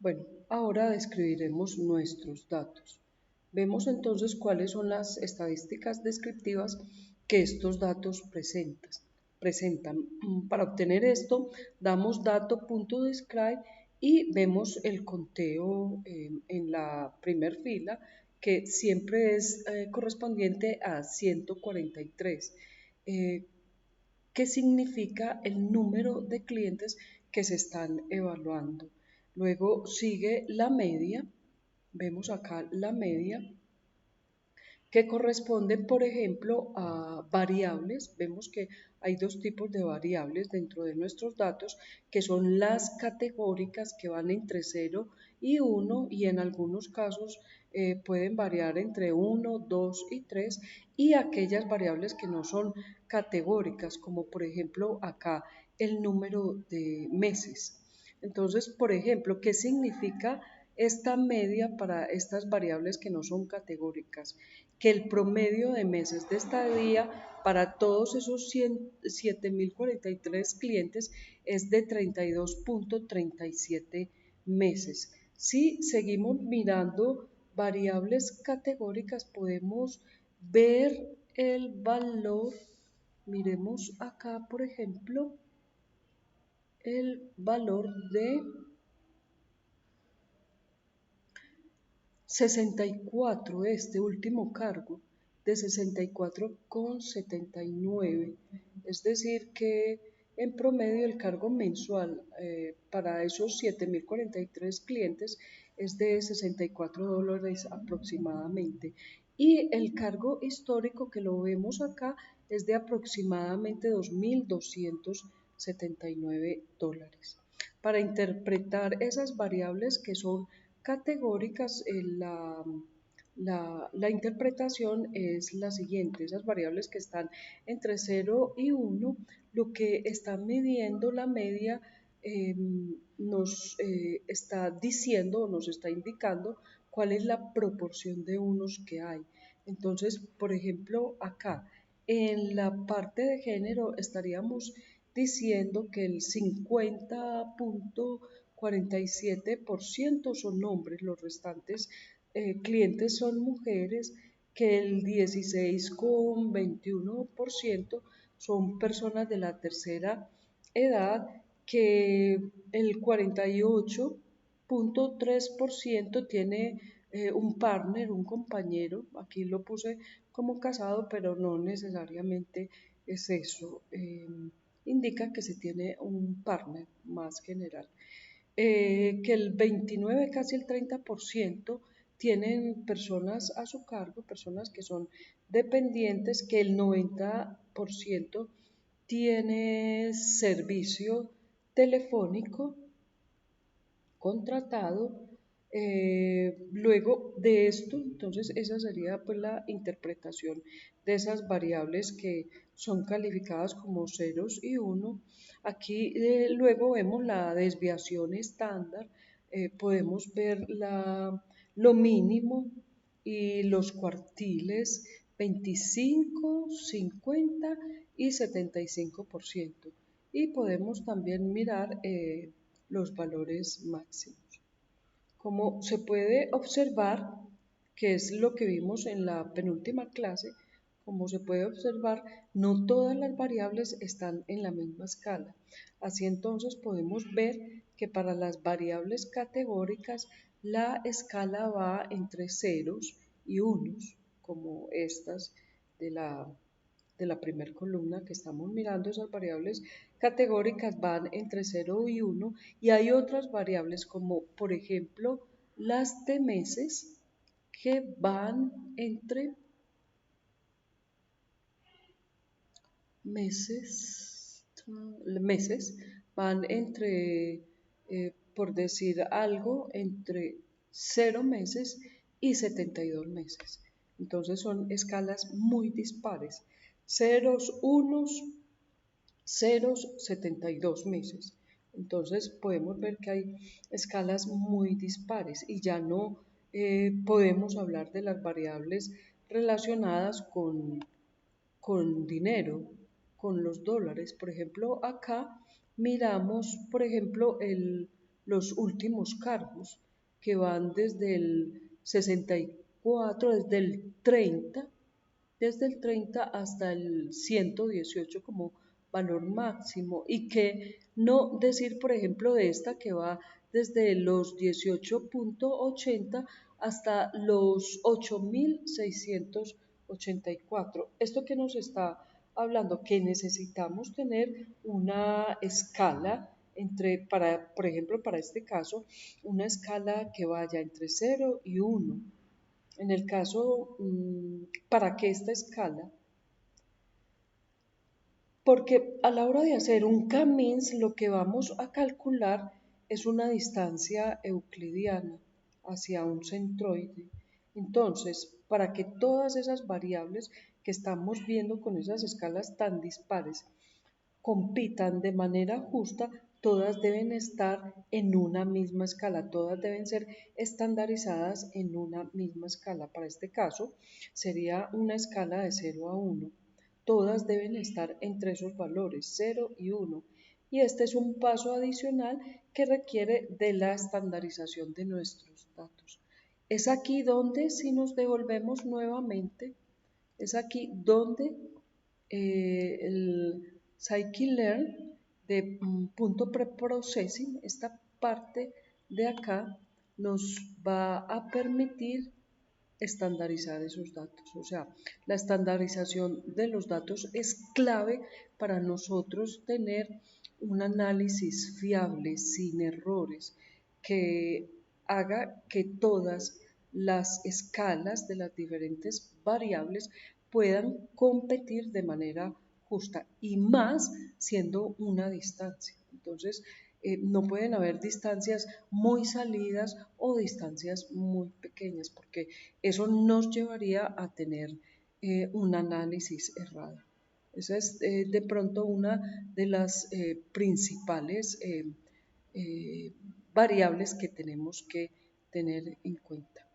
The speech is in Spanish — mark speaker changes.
Speaker 1: Bueno, ahora describiremos nuestros datos. Vemos entonces cuáles son las estadísticas descriptivas que estos datos presentan. Para obtener esto, damos dato.describe y vemos el conteo en la primera fila, que siempre es correspondiente a 143. ¿Qué significa el número de clientes que se están evaluando? Luego sigue la media, vemos acá la media, que corresponde, por ejemplo, a variables. Vemos que hay dos tipos de variables dentro de nuestros datos, que son las categóricas, que van entre 0 y 1, y en algunos casos pueden variar entre 1, 2 y 3, y aquellas variables que no son categóricas, como por ejemplo acá el número de meses. Entonces, por ejemplo, ¿qué significa esta media para estas variables que no son categóricas? Que el promedio de meses de estadía para todos esos 7.043 clientes es de 32.37 meses. Si seguimos mirando variables categóricas, podemos ver el valor. Miremos acá, por ejemplo, el valor de 64, este último cargo, de 64,79. Es decir, que en promedio el cargo mensual para esos 7.043 clientes es de $64 aproximadamente. Y el cargo histórico, que lo vemos acá, es de aproximadamente $2.279. Para interpretar esas variables que son categóricas, la interpretación es la siguiente: esas variables que están entre 0 y 1, lo que está midiendo la media nos está diciendo o nos está indicando cuál es la proporción de unos que hay. Entonces, por ejemplo, acá en la parte de género estaríamos diciendo que el 50,47% son hombres, los restantes clientes son mujeres, que el 16,21% son personas de la tercera edad, que el 48,3% tiene un partner, un compañero. Aquí lo puse como casado, pero no necesariamente es eso. Indica que se tiene un partner más general. Que el 29, casi el 30%, tienen personas a su cargo, personas que son dependientes, que el 90% tiene servicio telefónico contratado. Luego de esto, entonces esa sería pues la interpretación de esas variables que son calificadas como ceros y 1. Aquí luego vemos la desviación estándar, podemos ver lo mínimo y los cuartiles: 25, 50 y 75%. Y podemos también mirar los valores máximos. Como se puede observar, que es lo que vimos en la penúltima clase, como se puede observar, no todas las variables están en la misma escala. Así entonces podemos ver que para las variables categóricas la escala va entre ceros y unos, como estas de la primera columna que estamos mirando. Esas variables categóricas van entre 0 y 1, y hay otras variables como por ejemplo las de meses, que van entre meses van entre, por decir algo, entre 0 meses y 72 meses. Entonces son escalas muy dispares: ceros, unos, ceros, 72 meses. Entonces podemos ver que hay escalas muy dispares, y ya no podemos hablar de las variables relacionadas con dinero, con los dólares. Por ejemplo, acá miramos, por ejemplo, los últimos cargos que van desde el 64, desde el 30 hasta el 118 como valor máximo, y que no decir, por ejemplo, de esta que va desde los 18.80 hasta los 8.684. Esto que nos está hablando que necesitamos tener una escala para, por ejemplo, para este caso, una escala que vaya entre 0 y 1. En el caso, ¿para qué esta escala? Porque a la hora de hacer un CAMINS lo que vamos a calcular es una distancia euclidiana hacia un centroide. Entonces, para que todas esas variables que estamos viendo con esas escalas tan dispares compitan de manera justa, todas deben estar en una misma escala, todas deben ser estandarizadas en una misma escala. Para este caso, sería una escala de 0 a 1. Todas deben estar entre esos valores, 0 y 1. Y este es un paso adicional que requiere de la estandarización de nuestros datos. Es aquí donde, si nos devolvemos nuevamente, es aquí donde el scikit-learn de punto preprocessing, esta parte de acá, nos va a permitir estandarizar esos datos. O sea, la estandarización de los datos es clave para nosotros tener un análisis fiable, sin errores, que haga que todas las escalas de las diferentes variables puedan competir de manera justa, y más siendo una distancia. Entonces, no pueden haber distancias muy salidas o distancias muy pequeñas, porque eso nos llevaría a tener un análisis errado. Esa es de pronto una de las principales variables que tenemos que tener en cuenta.